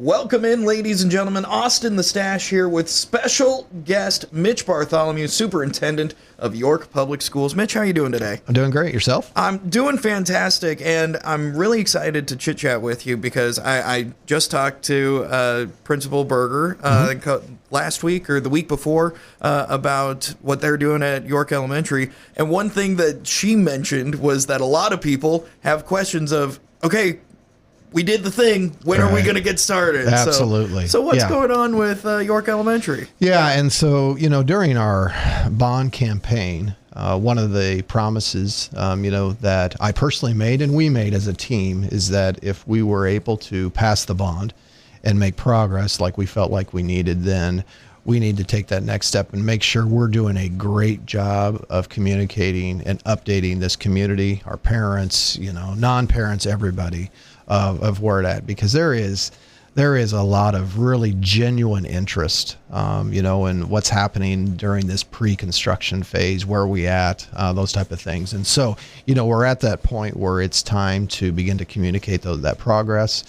Welcome in, ladies and gentlemen. Austin the Stash here with special guest Mitch Bartholomew, Superintendent of York Public Schools. Mitch, how are you doing today? I'm doing great. Yourself? I'm doing fantastic, and I'm really excited to chit-chat with you because I just talked to Principal Berger last week or the week before about what they're doing at York Elementary, and one thing that she mentioned was that a lot of people have questions of, okay, we did the thing. When are we going to get started? Absolutely. So what's going on with York Elementary? Yeah, and so, during our bond campaign, one of the promises, that I personally made and we made as a team is that if we were able to pass the bond and make progress like we felt like we needed, then we need to take that next step and make sure we're doing a great job of communicating and updating this community, our parents, non-parents, everybody, of where it at, because there is a lot of really genuine interest, in what's happening during this pre-construction phase, where we at, those type of things. And so, we're at that point where it's time to begin to communicate that progress.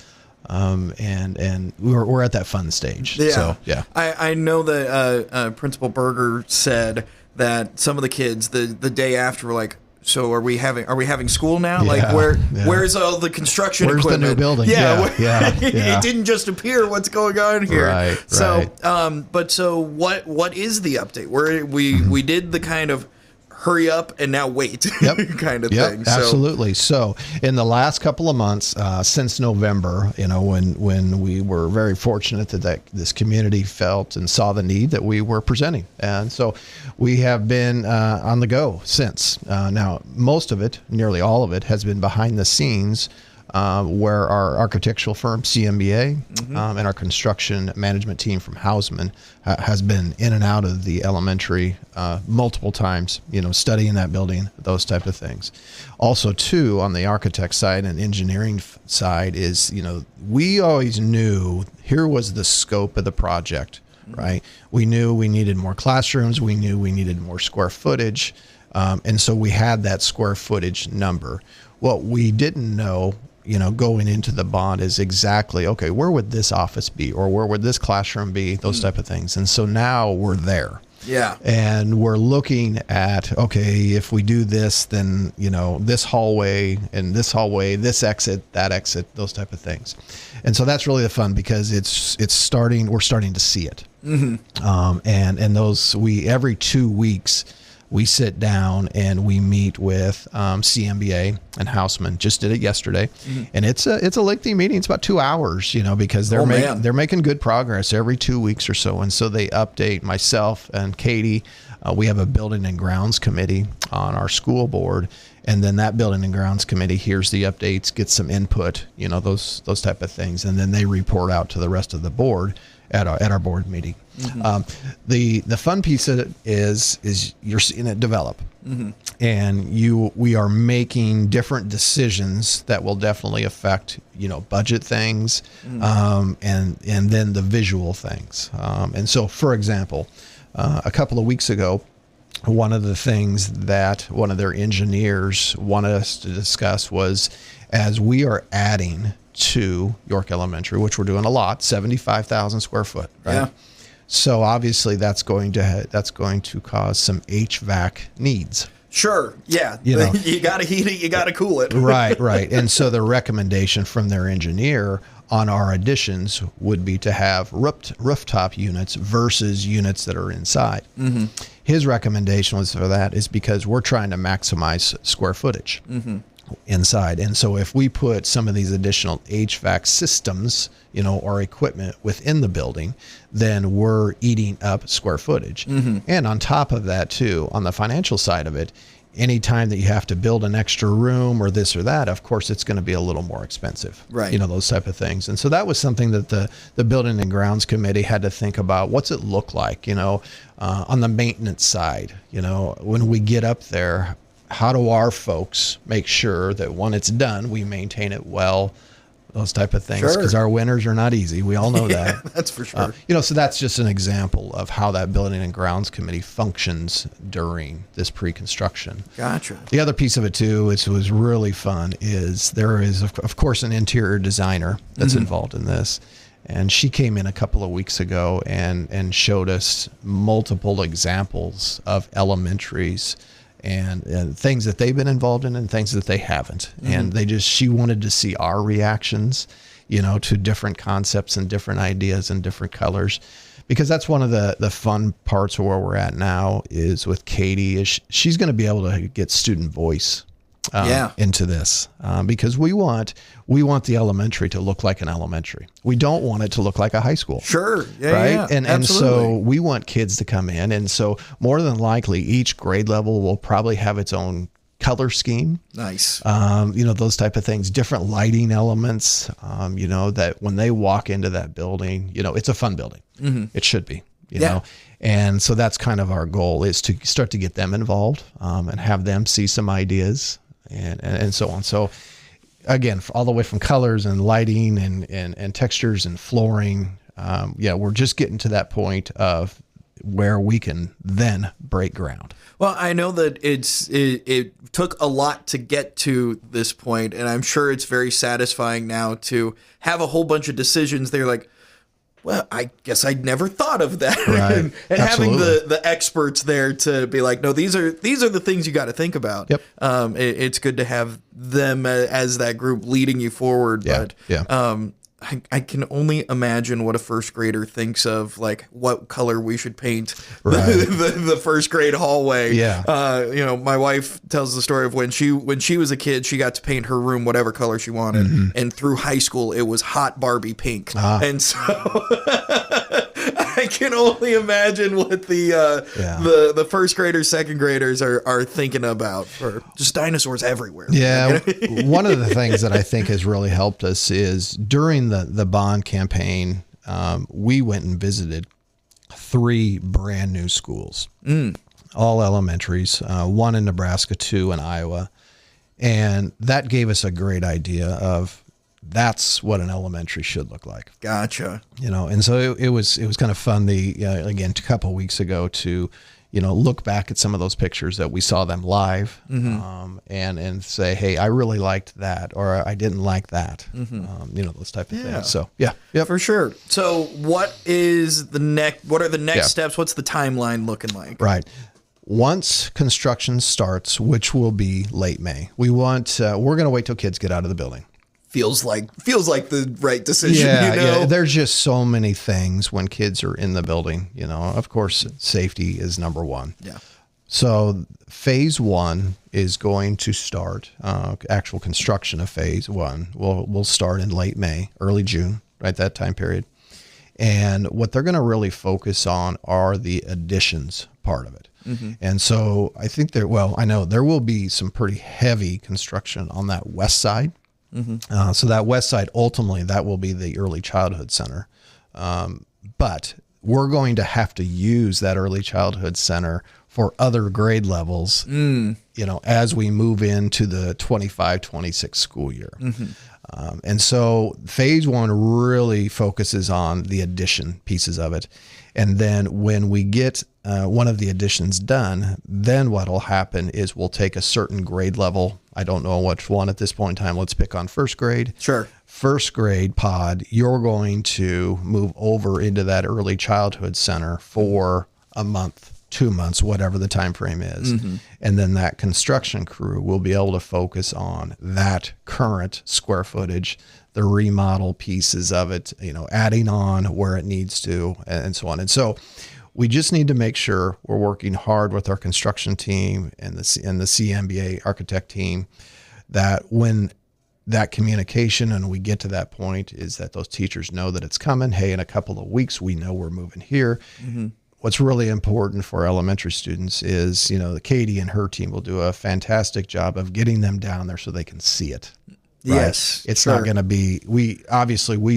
And we're at that fun stage. Yeah. So, yeah. I know that Principal Berger said that some of the kids the day after were like, so are we having school now? Yeah, where's all the construction where's equipment? Where's the new building? Yeah. It didn't just appear. What's going on here? Right. So, what is the update? We did the kind of hurry up and now wait kind of thing. Absolutely. So in the last couple of months, since November, when we were very fortunate that this community felt and saw the need that we were presenting. And so we have been on the go since. Now, most of it, nearly all of it, has been behind the scenes, where our architectural firm, CMBA, and our construction management team from Hausman has been in and out of the elementary multiple times, studying that building, those type of things. Also, too, on the architect side and engineering side is, we always knew here was the scope of the project, right? We knew we needed more classrooms. We knew we needed more square footage. And so we had that square footage number. What we didn't know, going into the bond is exactly, okay, where would this office be, or where would this classroom be, those type of things. And so now we're there. Yeah. And we're looking at, okay, if we do this, then, this hallway and this hallway, this exit, that exit, those type of things. And so that's really the fun, because we're starting to see it. And those, every 2 weeks, we sit down and we meet with CMBA and Hausman. Just did it yesterday, and it's a lengthy meeting. It's about 2 hours, because they're making good progress every 2 weeks or so. And so they update myself and Katie. We have a building and grounds committee on our school board, and then that building and grounds committee hears the updates, gets some input, those type of things, and then they report out to the rest of the board at our board meeting. The fun piece of it is you're seeing it develop, and we are making different decisions that will definitely affect budget things, and then the visual things. And so, for example, a couple of weeks ago, one of the things that one of their engineers wanted us to discuss was, as we are adding to York Elementary, which we're doing a lot, 75,000 square foot, right? Yeah. So obviously that's going to cause some HVAC needs. Sure. Yeah. You got to heat it. You got to cool it. Right. And so the recommendation from their engineer on our additions would be to have rooftop units versus units that are inside. His recommendation was for that is because we're trying to maximize square footage inside. And so if we put some of these additional HVAC systems, or equipment within the building, then we're eating up square footage. And on top of that too, on the financial side of it, anytime that you have to build an extra room or this or that, of course, it's going to be a little more expensive, right? Those type of things. And so that was something that the Building and Grounds Committee had to think about. What's it look like, on the maintenance side, when we get up there, how do our folks make sure that when it's done, we maintain it well, those type of things, because our winters are not easy. We all know that. That's for sure. So that's just an example of how that Building and Grounds Committee functions during this pre-construction. Gotcha. The other piece of it too, which was really fun, is there is of course an interior designer that's involved in this. And she came in a couple of weeks ago and showed us multiple examples of elementaries and things that they've been involved in and things that they haven't. And she wanted to see our reactions, to different concepts and different ideas and different colors. Because that's one of the fun parts of where we're at now is with Katie, is she's going to be able to get student voice into this, because we want the elementary to look like an elementary. We don't want it to look like a high school. Sure. Yeah, right. Yeah, and so we want kids to come in. And so more than likely each grade level will probably have its own color scheme. Nice. Those type of things, different lighting elements, that when they walk into that building, it's a fun building. It should be, you know? And so that's kind of our goal, is to start to get them involved, and have them see some ideas and so on. So again, all the way from colors and lighting and textures and flooring. We're just getting to that point of where we can then break ground. Well, I know that it took a lot to get to this point, and I'm sure it's very satisfying now to have a whole bunch of decisions. They're like, well, I guess I'd never thought of that. Right. and having the experts there to be like, no, these are the things you got to think about. Yep. It's good to have them as that group leading you forward. Yeah. But I can only imagine what a first grader thinks of, like what color we should paint the first grade hallway. Yeah. My wife tells the story of when she was a kid, she got to paint her room whatever color she wanted, and through high school it was hot Barbie pink, and so I can only imagine what the first graders, second graders are thinking about, for just dinosaurs everywhere. Yeah. One of the things that I think has really helped us is during the bond campaign, we went and visited 3 brand new schools, all elementaries, 1 in Nebraska, 2 in Iowa. And that gave us a great idea of that's what an elementary should look like. Gotcha. And so it was kind of fun. Again, a couple of weeks ago to, look back at some of those pictures that we saw them live, and say, hey, I really liked that, or I didn't like that, those type of things. So yeah, for sure. So what are the next steps? What's the timeline looking like? Right. Once construction starts, which will be late May, we're going to wait till kids get out of the building. Feels like the right decision. Yeah. There's just so many things when kids are in the building. Of course, safety is number one. Yeah. So phase 1 is going to start. Actual construction of phase 1 will start in late May, early June, right, that time period. And what they're going to really focus on are the additions part of it. And so I think I know there will be some pretty heavy construction on that west side. So that west side, ultimately, that will be the early childhood center. But we're going to have to use that early childhood center for other grade levels, as we move into the 25-26 school year. And so phase 1 really focuses on the addition pieces of it. And then when we get one of the additions done, then what'll happen is we'll take a certain grade level. I don't know which one at this point in time. Let's pick on first grade. Sure. First grade pod, you're going to move over into that early childhood center for a month, 2 months, whatever the time frame is. And then that construction crew will be able to focus on that current square footage, the remodel pieces of it, adding on where it needs to, and so on. And so we just need to make sure we're working hard with our construction team and the CMBA architect team, that when that communication and we get to that point is that those teachers know that it's coming. Hey, in a couple of weeks, we know we're moving here. What's really important for elementary students is, Katie and her team will do a fantastic job of getting them down there so they can see it. Right? Yes. It's not going to be, we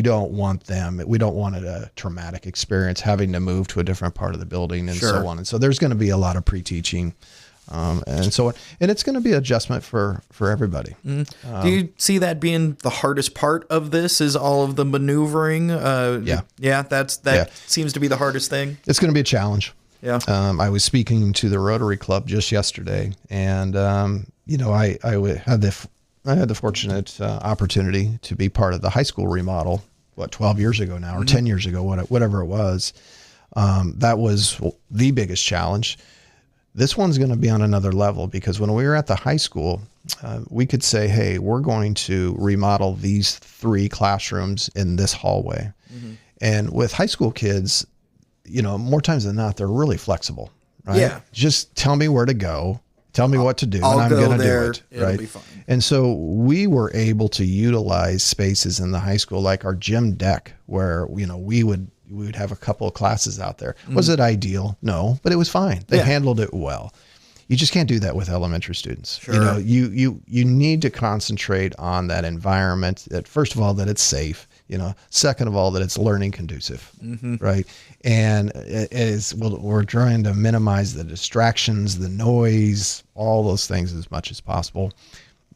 don't want a traumatic experience having to move to a different part of the building and so on. And so there's going to be a lot of pre-teaching, and so on. And it's going to be adjustment for everybody. Do you see that being the hardest part of this, is all of the maneuvering? That seems to be the hardest thing. It's going to be a challenge. Yeah. I was speaking to the Rotary Club just yesterday, and, I had the fortunate opportunity to be part of the high school remodel 12 years ago now, or 10 years ago, whatever it was. That was the biggest challenge. This one's going to be on another level, because when we were at the high school, we could say, hey, we're going to remodel these 3 classrooms in this hallway. And with high school kids, more times than not, they're really flexible, right? Yeah. Just tell me where to go. Tell me what to do, and I'm going to do it. It'll be fine. And so we were able to utilize spaces in the high school, like our gym deck, where, we would have a couple of classes out there. Was it ideal? No, but it was fine. They handled it well. You just can't do that with elementary students. Sure. You need to concentrate on that environment, that first of all, that it's safe, second of all, that it's learning conducive, right? And we're trying to minimize the distractions, the noise, all those things as much as possible.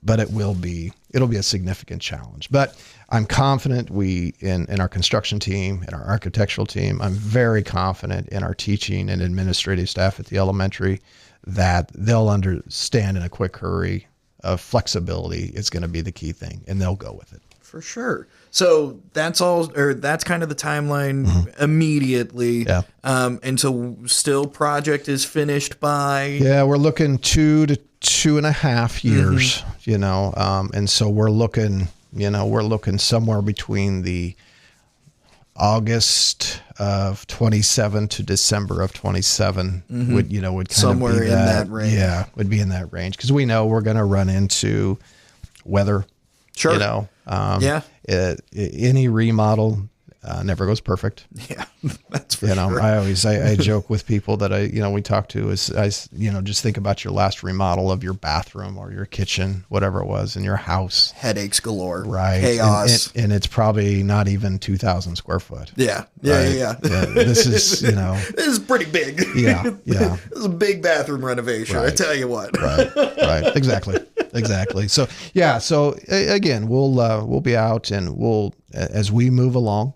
But it'll be a significant challenge. But I'm confident in our construction team, in our architectural team, I'm very confident in our teaching and administrative staff at the elementary, that they'll understand in a quick hurry of flexibility is going to be the key thing, and they'll go with it. For sure. So that's kind of the timeline immediately. Yeah. And so still project is finished by? Yeah, we're looking 2 to 2.5 years, and so we're looking somewhere between the August of 27 to December of 27 would kind somewhere of be in that range. Yeah, would be in that range, because we know we're going to run into weather. Sure. Any remodel never goes perfect. Yeah, that's for sure. I joke with people that we talk to is, just think about your last remodel of your bathroom or your kitchen, whatever it was, in your house. Headaches galore. Right. Chaos. And it's probably not even 2,000 square foot. Yeah. Yeah. This is, This is pretty big. Yeah. This is a big bathroom renovation. Right. I tell you what. Right. Exactly. So, yeah. So again, we'll be out, and as we move along,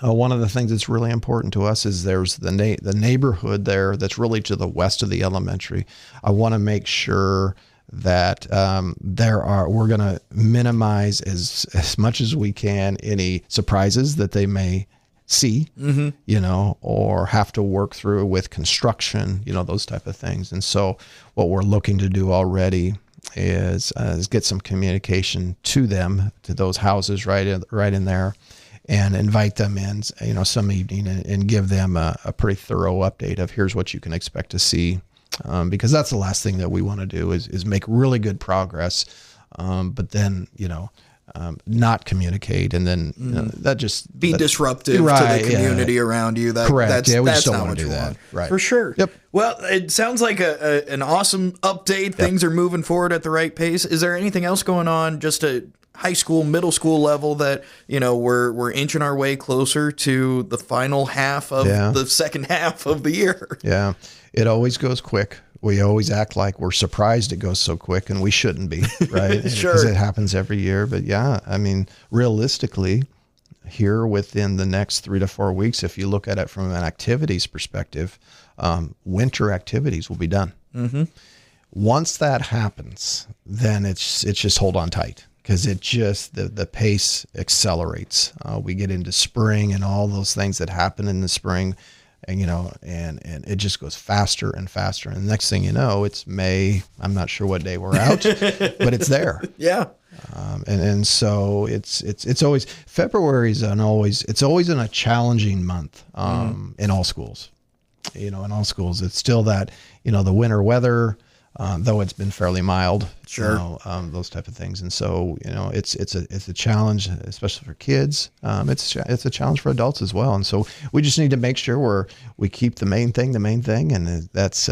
one of the things that's really important to us is there's the neighborhood there that's really to the west of the elementary. I want to make sure that we're going to minimize as much as we can any surprises that they may see, or have to work through with construction, those type of things. And so what we're looking to do already is get some communication to them, to those houses right in there, and invite them in, some evening, and give them a pretty thorough update of here's what you can expect to see, because that's the last thing that we want to do is make really good progress, but then not communicate, and then that just be disruptive to the community around you. Correct. We just don't not want to what do you that. want. Right. For sure. Yep. Well, it sounds like an awesome update. Yep. Things are moving forward at the right pace. Is there anything else going on, just a high school, middle school level, that we're inching our way closer to the final half of the second half of the year? Yeah, it always goes quick. We always act like we're surprised it goes so quick, and we shouldn't be, right? Sure. Because it happens every year. But yeah, I mean, realistically, here within the next 3 to 4 weeks, if you look at it from an activities perspective, winter activities will be done. Once that happens, then it's just hold on tight, because it just the pace accelerates. We get into spring and all those things that happen in the spring, and and it just goes faster and faster. And the next thing you know, it's May. I'm not sure what day we're out, but it's there. Yeah. And so it's always February's it's always in a challenging month in all schools. In all schools, it's still that the winter weather. Though it's been fairly mild, sure, those type of things, and so it's a challenge, especially for kids. It's a challenge for adults as well, and so we just need to make sure we keep the main thing, and that's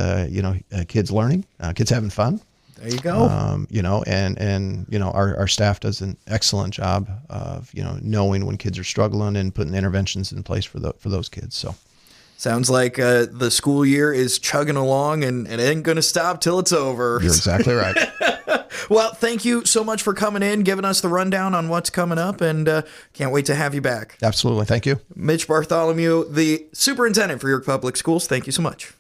kids learning, kids having fun. There you go. And our staff does an excellent job of knowing when kids are struggling and putting interventions in place for those kids. So. Sounds like the school year is chugging along, and it ain't going to stop till it's over. You're exactly right. Well, thank you so much for coming in, giving us the rundown on what's coming up, and can't wait to have you back. Absolutely. Thank you. Mitch Bartholomew, the superintendent for York Public Schools. Thank you so much.